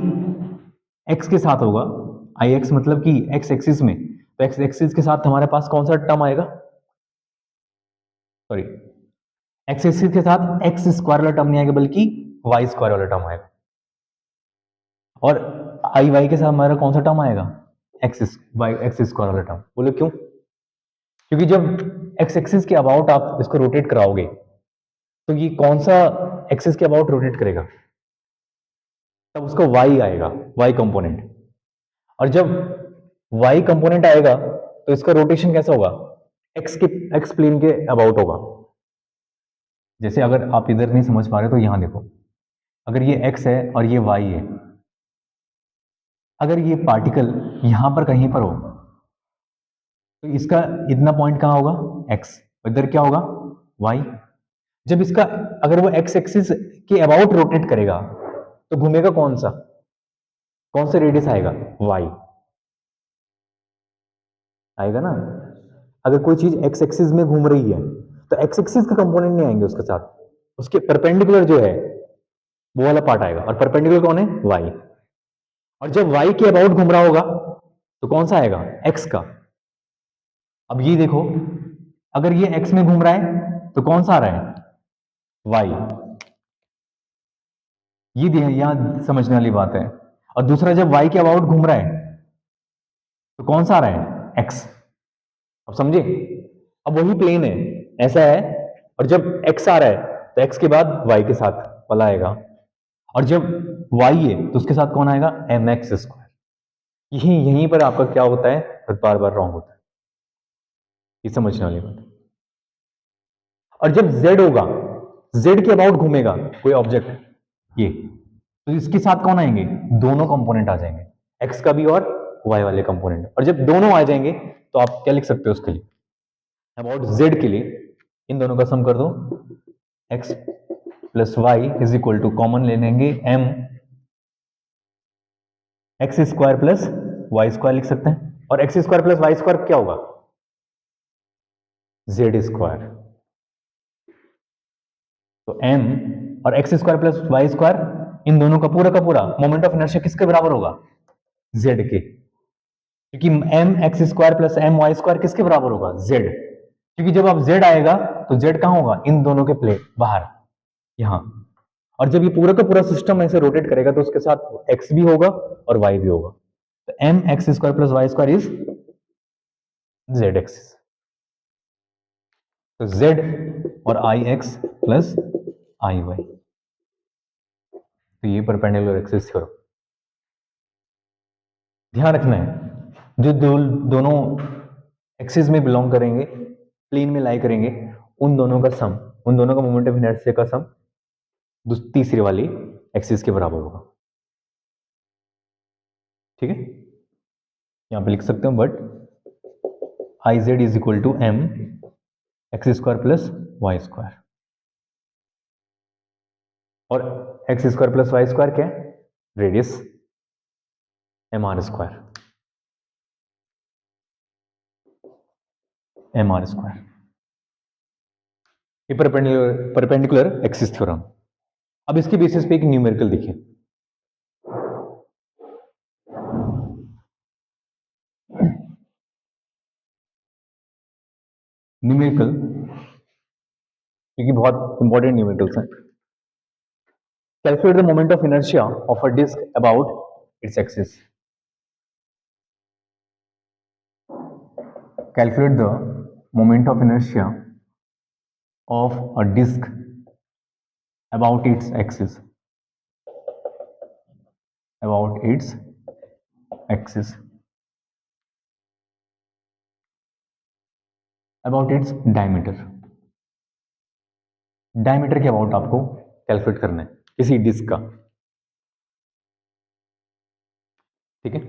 एक्स के साथ होगा, आई एक्स मतलब कि एक्स एक्सिस में, तो एक्स एक्सिस के साथ हमारे पास कौन सा टर्म आएगा, सॉरी, एक्स एक्सिस के साथ एक्स स्क्वायर वाला टर्म नहीं आएगा, बल्कि वाई स्क्वायर वाला टर्म आएगा। और आई वाई के साथ हमारा कौन सा टर्म आएगा, एक्स वाई एक्स स्क्वायर वाला टर्म। बोलो क्यों, क्योंकि जब एक्स एक्सिस के अबाउट आप इसको रोटेट कराओगे, तो ये कौन सा एक्सिस के अबाउट रोटेट करेगा, तब उसका वाई आएगा, वाई कंपोनेंट। और जब वाई कंपोनेंट आएगा तो इसका रोटेशन कैसा होगा, एक्स के एक्स प्लेन के अबाउट होगा। जैसे अगर आप इधर नहीं समझ पा रहे तो यहां देखो, अगर ये एक्स है और ये वाई है, अगर ये पार्टिकल यहां पर कहीं पर हो, तो इसका इतना पॉइंट कहां होगा, एक्स, इधर क्या होगा, वाई। जब इसका, अगर वो एक्स एक्सिस के अबाउट रोटेट करेगा, तो घूमेगा कौन सा, कौन सा रेडियस आएगा, वाई आएगा ना। अगर कोई चीज एक्स एक्सिस में घूम रही है, तो एक्स एक्सिस का कंपोनेंट नहीं आएंगे उसके साथ, उसके परपेंडिकुलर जो है वो वाला पार्ट आएगा, और परपेंडिकुलर कौन है, y। और जब y के अबाउट घूम रहा होगा तो कौन सा आएगा, x का। अब ये देखो, अगर ये x में घूम रहा है तो कौन सा आ रहा है, y। ये यहां समझने वाली बात है। और दूसरा, जब y के अबाउट घूम रहा है तो कौन सा आ रहा है, x। अब समझे, अब वही प्लेन है, ऐसा है, और जब x आ रहा है तो x के बाद y के साथ वाला आएगा, और जब y है तो उसके साथ कौन आएगा, mx स्क्वायर। यहीं पर आपका क्या होता है, फिर बार बार रॉन्ग होता है। ये समझने वाली बात है। और जब z होगा, z के अबाउट घूमेगा कोई ऑब्जेक्ट, ये, तो इसके साथ कौन आएंगे, दोनों कंपोनेंट आ जाएंगे, x का भी और y वाले कंपोनेंट। और जब दोनों आ जाएंगे तो आप क्या लिख सकते हो उसके लिए, अबाउट z के लिए इन दोनों का सम कर दो, x plus y is equal to, common ले लेंगे m x square plus Y square लिख सकते हैं। और x square plus Y square क्या होगा, जेड स्क्वायर। तो m और x square plus Y square, इन दोनों का पूरा मोमेंट ऑफ इनर्शिया किसके बराबर होगा, z के। क्योंकि m x square plus m Y square किसके बराबर होगा, z। क्योंकि जब आप z आएगा तो z कहां होगा, इन दोनों के प्लेन बाहर, यहां। और जब ये पूरा का पूरा सिस्टम ऐसे रोटेट करेगा तो उसके साथ x भी होगा और y भी होगा। तो m x square plus Y square is z axis. तो z और I x plus I Y, तो ये परपेंडिकुलर एक्सिस थ्योरम। ध्यान रखना है, जो दोनों एक्सिस में बिलोंग करेंगे, प्लेन में लाई करेंगे, उन दोनों का सम, उन दोनों का मोमेंट ऑफ इनर्शिया का सम तीसरी वाली एक्सिस के बराबर होगा। ठीक है, यहां पे लिख सकते हो, but I Z is equal to m x square plus Y square. और x square plus Y square क्या है, radius, M R square, M R square. ये परपेंडिकुलर एक्सिस थ्योरम। अब इसके बेसिस पे एक न्यूमेरिकल देखिए। न्यूमेरिकल, क्योंकि बहुत इंपॉर्टेंट न्यूमेरिकल्स हैं। Calculate the moment of inertia of a disc about its axis. Calculate the moment of inertia of a disc about its axis, about its axis, about its diameter. Diameter के about आपको calculate करना है किसी disc का। ठीक है,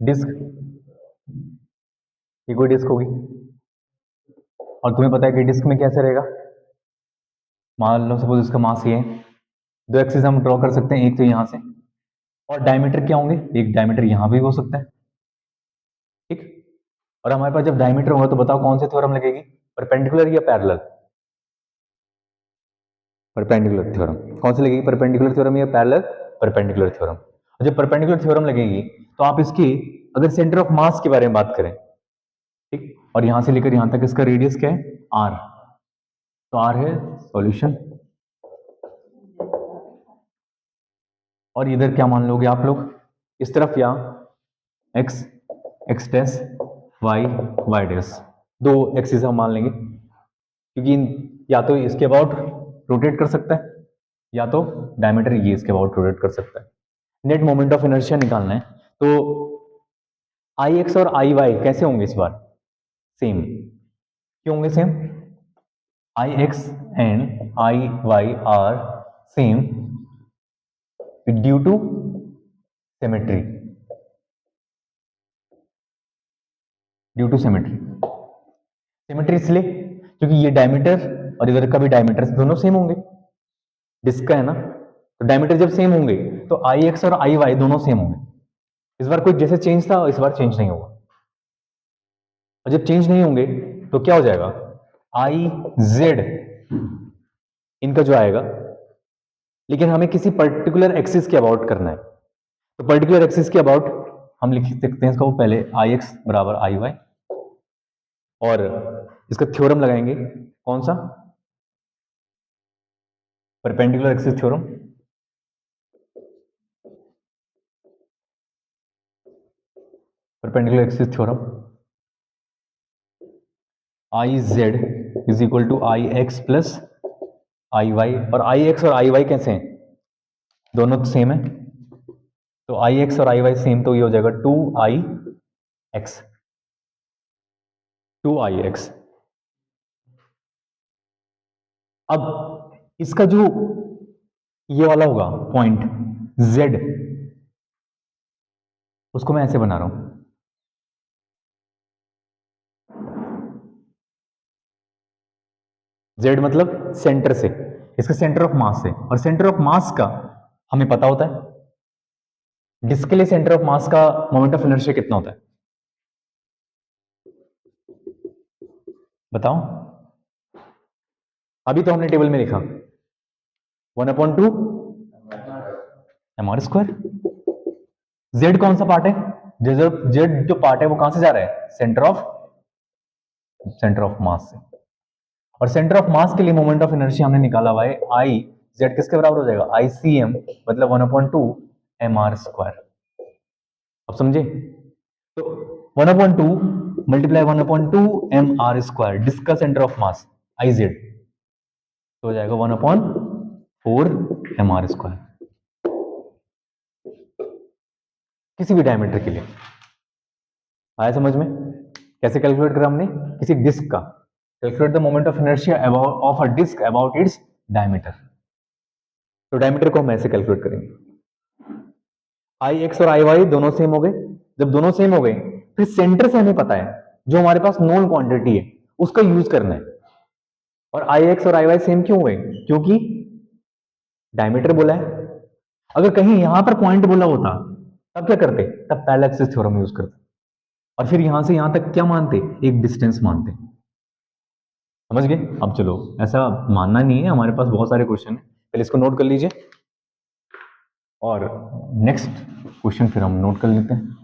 disc, ये कोई डिस्क होगी, और तुम्हें पता है कि डिस्क में कैसे रहेगा, मान लो सपोज इसका मास ये है, दो एक्सिस हम ड्रॉ कर सकते हैं, एक तो यहां से, और डायमीटर क्या होंगे, एक डायमीटर यहां भी हो सकता है। ठीक, और हमारे पास जब डायमीटर होगा तो बताओ कौन सी थ्योरम लगेगी, परपेंडिकुलर या पैरेलल, परपेंडिकुलर थ्योरम। कौन सी लगेगी, परपेंडिकुलर थ्योरम या पैरेलल, परपेंडिकुलर थ्योरम। और जब परपेंडिकुलर थ्योरम लगेगी तो आप इसकी, अगर सेंटर ऑफ मास के बारे में बात करें, ठीक, और यहां से लेकर यहां तक इसका रेडियस क्या है, आर, तो आर है सॉल्यूशन। और इधर क्या मान लोगे आप लोग, इस तरफ या X, X dash, Y, Y dash, दो एक्सिस हम मान लेंगे, क्योंकि या तो इसके अबाउट रोटेट कर सकता है, या तो डायमीटर ये इसके अबाउट रोटेट कर सकता है। नेट मोमेंट ऑफ इनर्शिया निकालना है, तो आई एक्स और आई वाई कैसे होंगे इस बार, सेम। क्यों होंगे same, I X and I Y are same due to symmetry, due to symmetry. Symmetry इसलिए क्योंकि ये डायमीटर और इधर का भी डायमीटर दोनों सेम होंगे, डिस्क का है ना, तो डायमीटर जब सेम होंगे तो आई एक्स और आई वाई दोनों सेम होंगे। इस बार कुछ जैसे चेंज था, इस बार चेंज नहीं होगा। और जब चेंज नहीं होंगे तो क्या हो जाएगा, आई जेड इनका जो आएगा, लेकिन हमें किसी पर्टिकुलर एक्सिस के अबाउट करना है। तो पर्टिकुलर एक्सिस के अबाउट हम लिख सकते हैं इसको पहले आई एक्स बराबर आई वाई, और इसका थ्योरम लगाएंगे कौन सा, perpendicular axis theorem. Perpendicular axis theorem I Z is equal to I x plus I Y, और आई एक्स और आई वाई कैसे हैं, दोनों तो सेम है, तो आई एक्स और आई वाई सेम, तो ये हो जाएगा two I X, two I X. अब इसका जो ये वाला होगा पॉइंट z, उसको मैं ऐसे बना रहा हूं, z मतलब सेंटर से, इसका सेंटर ऑफ मास से, और सेंटर ऑफ मास का हमें पता होता है, डिस्क के लिए सेंटर ऑफ मास का मोमेंट ऑफ इनर्शिया कितना होता है, बताओ। अभी तो हमने टेबल में लिखा 1/2 एम आर स्क्वायर। जेड कौन सा पार्ट है, जेड जो पार्ट है वो कहां से जा रहा है, सेंटर ऑफ मास से, और सेंटर ऑफ मास के लिए मोमेंट ऑफ इनर्शिया हमने निकाला हुआ है आई जेड किसके बराबर हो जाएगा, आई सी एम, मतलब 1/2 एम आर स्क्वायर। अब समझे, तो 1/2 multiply 1/2 M R square, disc का centre of mass I z, तो हो जाएगा 1/4 एम आर स्क्वायर, किसी भी डायमीटर के लिए। आया समझ में, कैसे कैलकुलेट करा हमने, किसी डिस्क का, calculate the moment of inertia of a disc about its diameter. तो डायमीटर को हम ऐसे कैलकुलेट करेंगे, आई एक्स और आई वाई दोनों सेम हो गए, जब दोनों सेम हो गए फिर सेंटर से हमें पता है जो हमारे पास नोन क्वांटिटी है उसका यूज करना है। और आई एक्स और आई वाई सेम क्यों हुए, क्योंकि डायमीटर बोला है। अगर कहीं यहां पर पॉइंट बोला होता तब क्या करते, तब पैरेलल एक्सिस थ्योरम यूज करते, और फिर यहां से यहां तक क्या मानते, एक डिस्टेंस मानते। समझ गए, अब चलो, ऐसा मानना नहीं है, हमारे पास बहुत सारे क्वेश्चन है, पहले इसको नोट कर लीजिए और नेक्स्ट क्वेश्चन फिर हम नोट कर लेते हैं।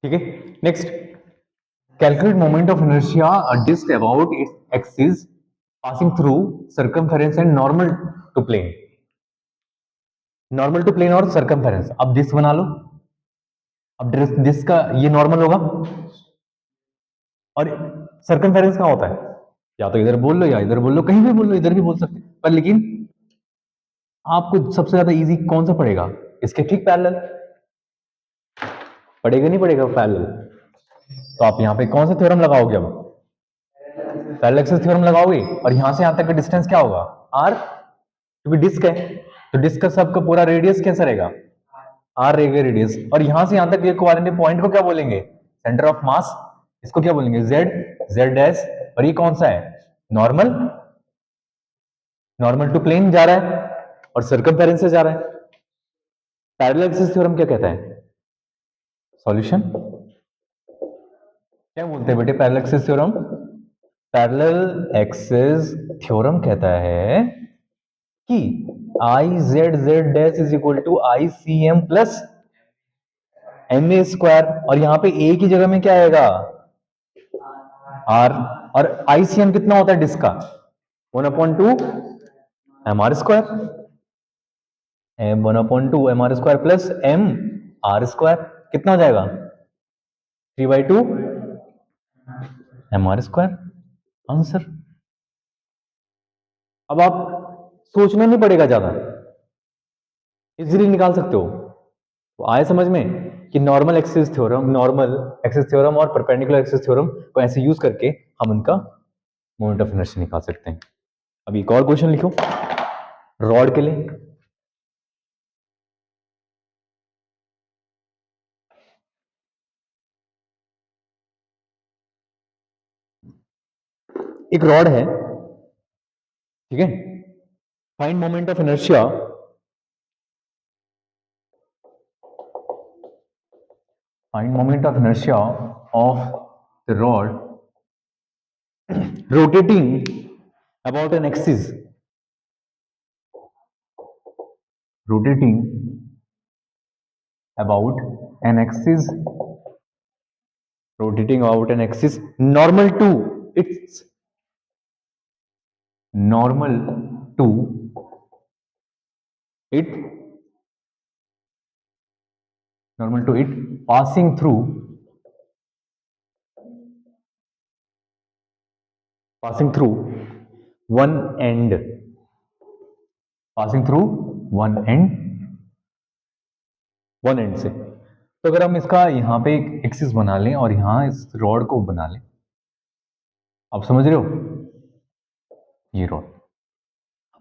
ठीक है, next, calculate moment of inertia a disc about its axis passing through circumference and normal to plane. Normal to plane और सर्कमफेरेंस, अब डिस्क बना लो, अब डिस्क का ये नॉर्मल होगा, और सर्कमफेरेंस कहां होता है, या तो इधर बोल लो या इधर बोल लो, कहीं भी बोल लो, इधर भी बोल सकते पर, लेकिन आपको सबसे ज्यादा इजी कौन सा पड़ेगा, इसके ठीक पैरेलल पड़ेगा, नहीं पड़ेगा पैरेलल, तो आप यहां पे कौन सा थ्योरम लगाओगे, अब पैरेलल एक्सिस थ्योरम लगाओगे, और यहां से यहां तक का डिस्टेंस क्या होगा, आर, क्योंकि डिस्क है, तो डिस्क का सबका पूरा रेडियस कैसा रहेगा, आर रहेगा रेडियस, और यहां से यहां तक ये कोऑर्डिनेट पॉइंट को क्या बोलेंगे, सेंटर ऑफ मास, इसको क्या बोलेंगे, जेड, जेड डैश, और ये कौन सा है, नॉर्मल, नॉर्मल टू प्लेन जा रहा है और सर्कमफेरेंस से जा रहा है। पैरेलल एक्सिस थ्योरम क्या कहता है, सॉल्यूशन, क्या बोलते हैं बेटे parallel axis theorem, parallel axis theorem कहता है कि I Z Z dash is equal to I C M plus M A square, और यहां पे ए की जगह में क्या आएगा, आर, और आईसीएम कितना होता है डिस्क का, 1/2 M R square, M 1/2 M R square plus M R square, कितना हो जाएगा 3/2 एम आर स्क्वायर, आंसर। अब आप सोचना नहीं पड़ेगा ज्यादा, इजीली निकाल सकते हो। तो आए समझ में कि normal axis theorem, normal axis theorem और परपेंडिकुलर एक्सिस थ्योरम को ऐसे यूज करके हम उनका मोमेंट ऑफ इनर्शिया निकाल सकते हैं। अब एक और क्वेश्चन लिखो रॉड के लिए, एक रॉड है, ठीक है, find moment of inertia find moment of inertia of the rod rotating about an axis, rotating about an axis, rotating about an axis normal to its normal to it normal to it passing through one end, passing through one end से। तो अगर हम इसका यहां पे एक axis बना लें और यहां इस रॉड को बना लें, आप समझ रहे हो, ये रॉड,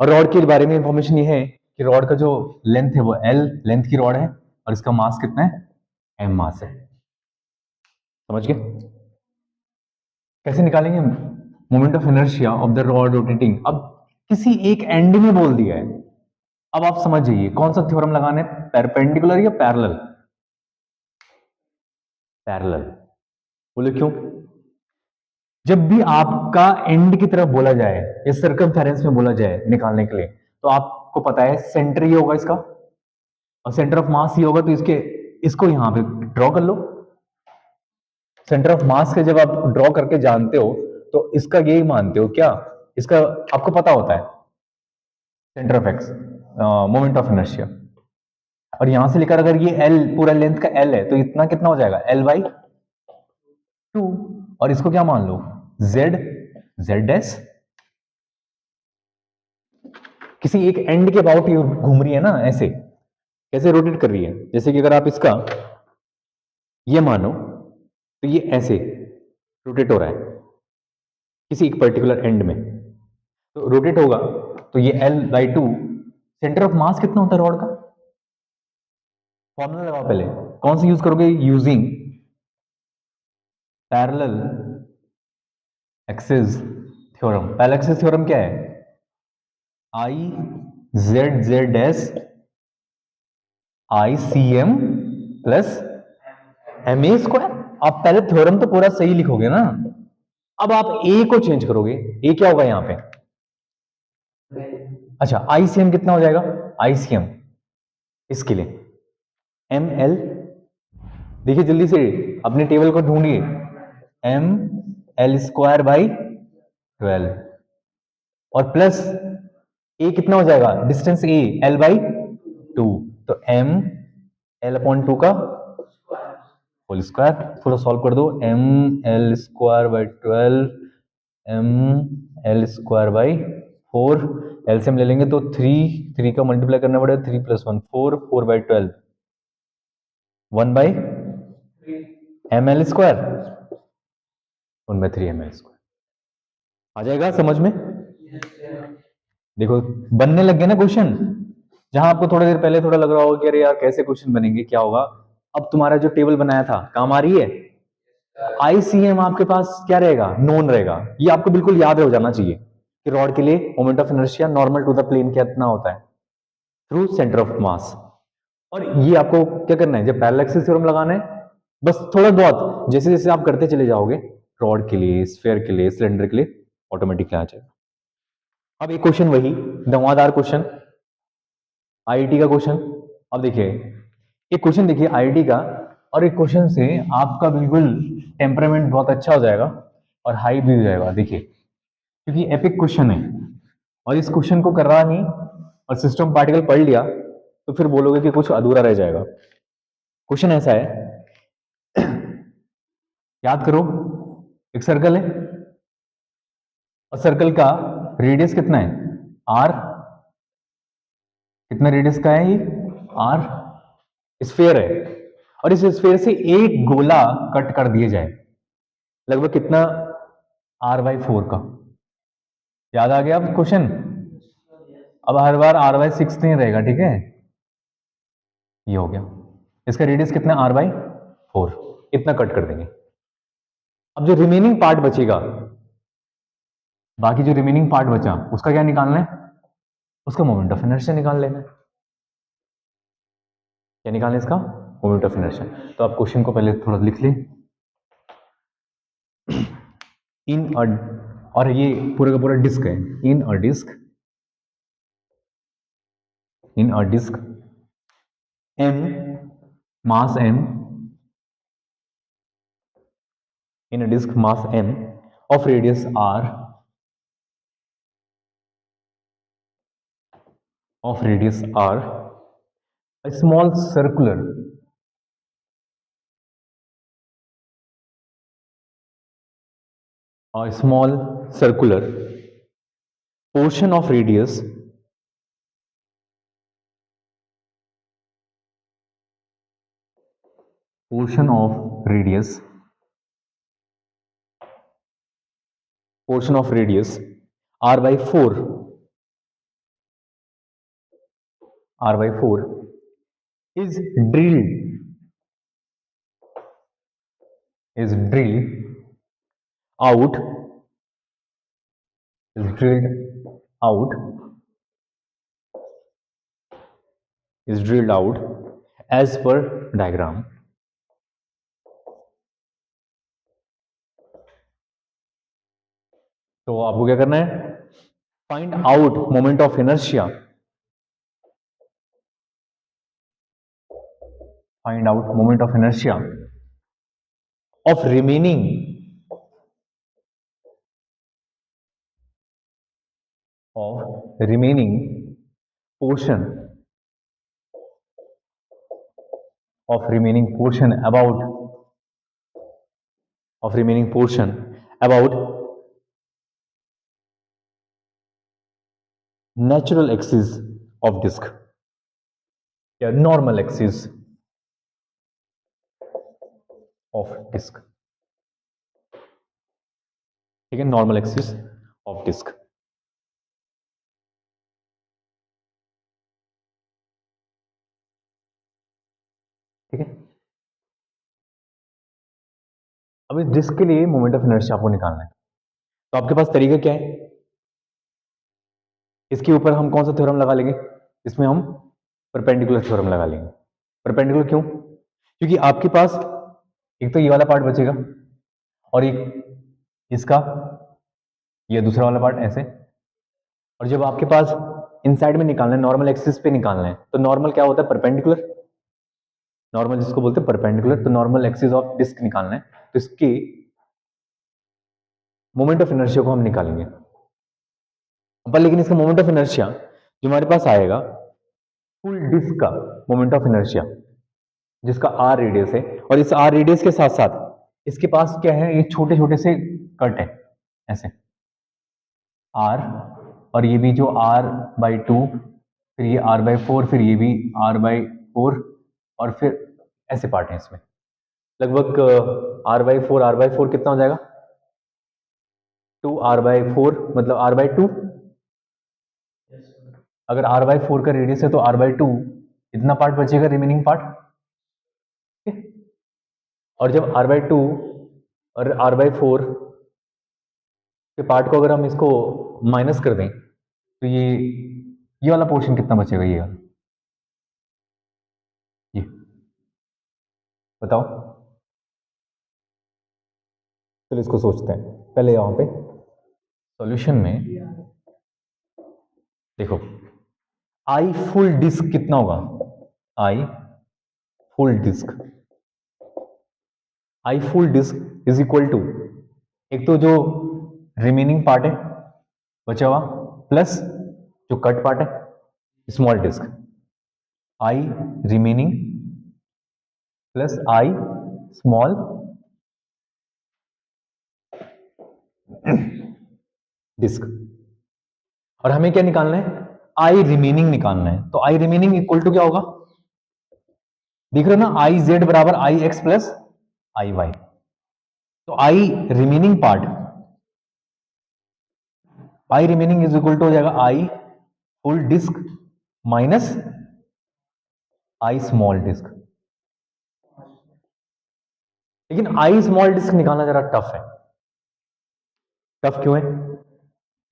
और रॉड के बारे में इंफॉर्मेशन ये है कि रॉड का जो लेंथ है वो L लेंथ की रॉड है और इसका मास कितना है, M मास है। समझ गए? कैसे निकालेंगे moment of inertia of the rod rotating? अब किसी एक एंड में बोल दिया है, अब आप समझ जाइए कौन सा थ्योरम लगाना है, परपेंडिकुलर या पैरेलल? पैरेलल। बोले क्यों? जब भी आपका एंड की तरफ बोला जाए या सर्कमफेरेंस में बोला जाए निकालने के लिए, तो आपको पता है सेंटर ये होगा इसका और सेंटर ऑफ मास ये होगा, तो इसको यहां पे ड्रॉ कर लो। सेंटर ऑफ मास के जब आप ड्रॉ करके जानते हो तो इसका यही मानते हो क्या, इसका आपको पता होता है centre of x, moment of inertia. और यहां से लेकर अगर ये L पूरा लेंथ का L है तो इतना कितना हो जाएगा, L/2। और इसको क्या मान लो, Z डैश। किसी एक एंड के अबाउट घूम रही है ना, ऐसे कैसे रोटेट कर रही है, जैसे कि अगर आप इसका ये मानो तो ये ऐसे रोटेट हो रहा है किसी एक पर्टिकुलर एंड में, तो रोटेट होगा तो ये L/2। सेंटर ऑफ मास कितना होता है रॉड का, फॉर्मूला लगाओ पहले, कौन सा यूज करोगे, using parallel axis theorem. Parallel axis theorem क्या है, I/Z ICM plus MA square. आप पहले थ्योरम तो पूरा सही लिखोगे ना, अब आप A को चेंज करोगे, A क्या होगा यहां पे, अच्छा ICM कितना हो जाएगा, ICM इसके लिए ML, देखिए जल्दी से अपने टेबल को ढूंढिए, ML²/12 और प्लस A कितना हो जाएगा, डिस्टेंस A L/2, तो ML/2 का होल स्क्वायर। थोड़ा सॉल्व कर दो, ML²/12 ML²/4, एलसीएम ले लेंगे तो 3 का मल्टीप्लाई करना पड़ेगा, 3 + 1 4, 4/12 1/3 ML²। आ जाएगा समझ में? देखो बनने लग गया ना क्वेश्चन, जहां आपको थोड़ी देर पहले थोड़ा लग रहा होगा कि अरे यार कैसे क्वेश्चन बनेंगे, क्या होगा, अब तुम्हारा जो टेबल बनाया था काम आ रही है। ICM आपके पास क्या रहेगा, नोन रहेगा, ये आपको बिल्कुल याद हो जाना चाहिए कि रॉड के लिए moment of inertia normal to the plane कितना होता है, थ्रू सेंटर ऑफ मास। और ये आपको क्या करना है, जब पैरेलल एक्सिस थ्योरम लगाना है, बस थोड़ा बहुत जैसे जैसे आप करते चले जाओगे, रॉड के लिए, स्फीयर के लिए, सिलेंडर के लिए ऑटोमेटिकली आ जाएगा। अब एक क्वेश्चन वही धुआंधार क्वेश्चन, आईआईटी का क्वेश्चन। अब देखिए एक क्वेश्चन देखिए आईआईटी का, और एक क्वेश्चन से आपका बिल्कुल टेम्परामेंट बहुत अच्छा हो जाएगा और हाई भी हो जाएगा। देखिए क्योंकि एपिक क्वेश्चन है और इस क्वेश्चन को कर रहा नहीं और सिस्टम पार्टिकल पढ़ लिया तो फिर बोलोगे कि कुछ अधूरा रह जाएगा। क्वेश्चन ऐसा है, याद करो एक सर्कल है और सर्कल का रेडियस कितना है, R। कितना रेडियस का है ये, R। स्फीयर है और इस स्फीयर से एक गोला कट कर दिया जाए, लगभग कितना, R/4 का। याद आ गया अब क्वेश्चन? अब हर बार R/6 नहीं रहेगा, ठीक है, ये हो गया, इसका रेडियस कितना, R/4, इतना कट कर देंगे। अब जो रिमेनिंग पार्ट बचेगा, बाकी जो रिमेनिंग पार्ट बचा उसका क्या निकालना है, उसका मोमेंट ऑफ इनर्शिया निकाल लेना है। क्या निकालना है इसका, मोमेंट ऑफ इनर्शिया। तो आप क्वेश्चन को पहले थोड़ा लिख लें। इन और ये पूरा का पूरा डिस्क है। इन अ disc, in a disc m, mass m, in a disk mass m of radius r, of radius r, a small circular, a small circular portion of radius, portion of radius, portion of radius r by 4, r by 4 is drilled, is drilled out, is drilled out, is drilled out as per diagram. तो आपको क्या करना है? Find out moment of inertia, find out moment of inertia of remaining portion, of remaining portion about, of remaining portion about natural axis of disk या normal axis of disk. ठीक है, normal axis of disk. ठीक है, अब इस disc के लिए moment of inertia आपको निकालना है। तो आपके पास तरीका क्या है? इसके ऊपर हम कौन सा थ्योरम लगा लेंगे? इसमें हम परपेंडिकुलर थ्योरम लगा लेंगे। परपेंडिकुलर क्यों? क्योंकि आपके पास एक तो ये वाला पार्ट बचेगा और एक इसका ये दूसरा वाला पार्ट ऐसे, और जब आपके पास इनसाइड में निकालना है, नॉर्मल एक्सिस पे निकालना है, तो नॉर्मल क्या होता है? परपेंडिकुलर, नॉर्मल जिसको बोलते हैं परपेंडिकुलर। तो नॉर्मल एक्सिस ऑफ डिस्क निकालना है, तो इसकी मोमेंट ऑफ इनर्शिया को हम निकालेंगे। पर लेकिन इसका मोमेंट ऑफ इनर्शिया जो हमारे पास आएगा, फुल डिस्क का मोमेंट ऑफ इनर्शिया जिसका आर रेडियस है, और इस आर रेडियस के साथ साथ इसके पास क्या है? ये छोटे छोटे से कट है ऐसे आर, और ये भी जो आर बाई 2, फिर ये आर बाई 4, फिर ये भी आर बाई 4, और फिर ऐसे पार्ट है इसमें। लगभग आर बाई 4, आर बाई 4 कितना हो जाएगा? 2 आर बाई 4 मतलब आर बाई 2। अगर आर बाई 4 का रेडियस है तो आर बाई 2 इतना पार्ट बचेगा, रिमेनिंग पार्ट। और जब आर बाई 2 और आर बाई 4 के पार्ट को अगर हम इसको माइनस कर दें, तो ये वाला पोर्शन कितना बचेगा? ये बताओ। चलो इसको सोचते हैं पहले। यहां पे सॉल्यूशन में देखो, आई फुल डिस्क कितना होगा? I full disc, I full disc is equal to, एक तो जो रिमेनिंग पार्ट है बचा हुआ, प्लस जो कट पार्ट है small disc, I remaining plus I small disc. और हमें क्या निकालना है? आई रिमेनिंग निकालना है। तो आई रिमेनिंग इक्वल टू क्या होगा? देख रहे हो ना, आई जेड बराबर I x plus I Y. तो I remaining part, I remaining is equal to हो जाएगा I full disc minus I small disc. लेकिन आई स्मॉल डिस्क निकालना जरा टफ है। टफ क्यों है?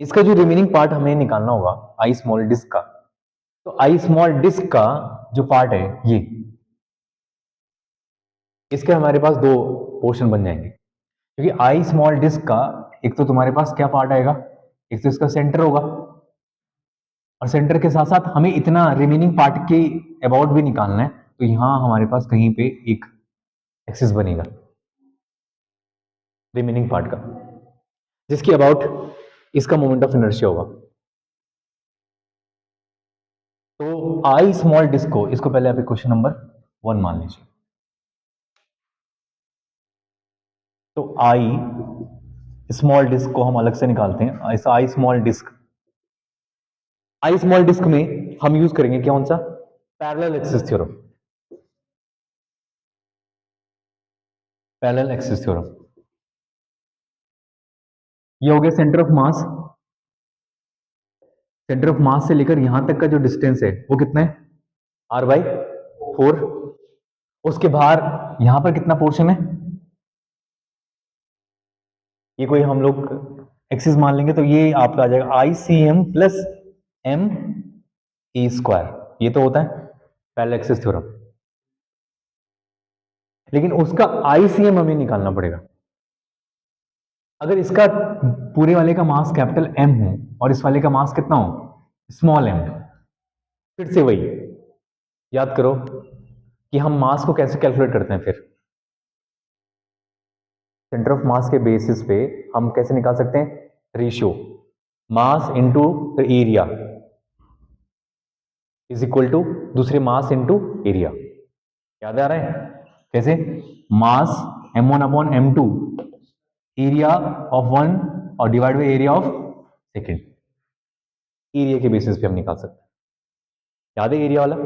इसका जो रिमेनिंग पार्ट हमें निकालना होगा आई स्मॉल डिस्क का, तो आई स्मॉल डिस्क का जो पार्ट है ये, इसके हमारे पास दो पोर्शन बन जाएंगे, क्योंकि आई स्मॉल डिस्क का एक तो तुम्हारे पास क्या पार्ट आएगा, एक तो इसका सेंटर होगा, और सेंटर के साथ साथ हमें इतना रिमेनिंग पार्ट के अबाउट भी निकालना है, तो यहां हमारे पास कहीं पे एक एक्सिस बनेगा रिमेनिंग पार्ट का, जिसके अबाउट इसका मोमेंट ऑफ इनर्शिया होगा। तो आई स्मॉल डिस्क को, इसको पहले आप क्वेश्चन नंबर 1 मान लीजिए। तो आई स्मॉल डिस्क को हम अलग से निकालते हैं, ऐसा I small disc, I small disc में हम यूज करेंगे कौन सा, parallel axis theorem, parallel axis theorem. ये हो गया centre of mass, centre of mass से लेकर यहां तक का जो डिस्टेंस है वो कितना है, r/4। उसके बाहर यहां पर कितना पोर्शन है, ये कोई हम लोग एक्सिस मान लेंगे, तो ये आपका आ जाएगा ICM प्लस ME²। ये तो होता है पैरेलल एक्सिस थ्योरम, लेकिन उसका ICM हमें निकालना पड़ेगा। अगर इसका पूरे वाले का मास कैपिटल M हो और इस वाले का मास कितना हो, स्मॉल m, फिर से वही याद करो कि हम मास को कैसे कैलकुलेट करते हैं, फिर सेंटर ऑफ मास के बेसिस पे हम कैसे निकाल सकते हैं, ratio mass into area is equal to दूसरे मास इनटू एरिया। याद आ रहा है कैसे, mass m1/m2 area of one और divide by area of second, area के बेसिस पे हम निकाल सकते हैं। याद है एरिया वाला,